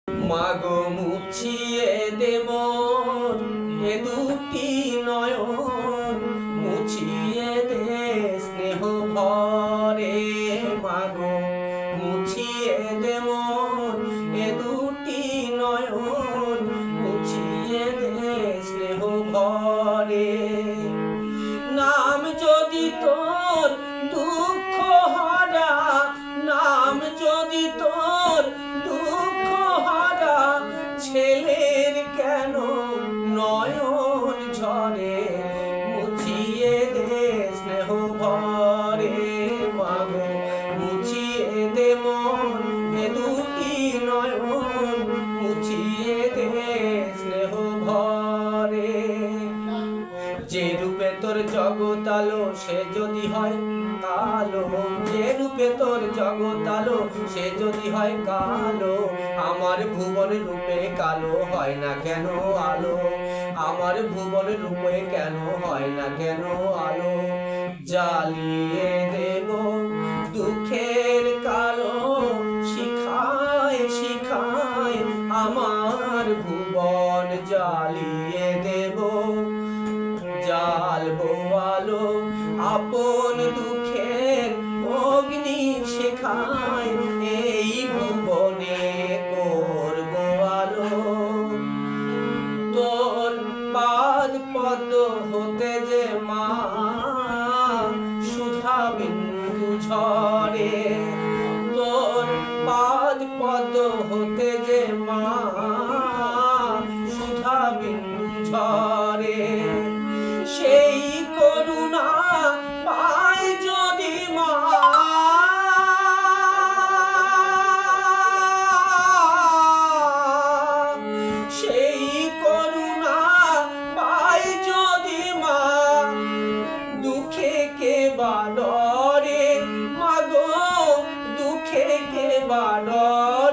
মাগো মুছিয়ে দেব এ দুটি নয়ন, মুছিয়ে দে স্নেহ ভরে। মাগো মুছিয়ে দেব এ দুটি নয়ন, মুছিয়ে দে স্নেহ ভরে। নাম যদি তোর দুঃখ হারা, নাম যদি তোর দুঃখ হারা, ছেলের কেন নয়ন ঝরে, মুছিয়ে দে স্নেহ ভরে। মাগো মুছিয়ে দে মন এ দুটি নয়ন, মুছিয়ে দে স্নেহ ভরে। যে রূপে তোর জগৎ আলো সে যদি হয় কালো, যে রূপে তোর জগৎ আলো সে যদি হয় কালো, আমার ভুবন রূপে কালো হয় না কেন আলো, আমার ভুবন রূপে কেন হয় না কেন আলো। জ্বালিয়ে দেব দুঃখের কালো, শিখায় শিখায় আমার ভুবন, জ্বালিয়ে দেব জ্বালবো আলো, আপন দুঃখের অগ্নি শেখায় এই ভুবনে করবো আলো। তোর পাদ পদ্ম হতে যে মা সুধা বিন্দু ঝরে, তোর পাদ পদ্ম হতে যে মা সুধা বিন্দু ঝরে। সেই করুণা পায় যদি মা, সেই করুণা পায় যদি মা, দুঃখে কে বা ডরে। মাগো দুঃখে কে বা ডরে।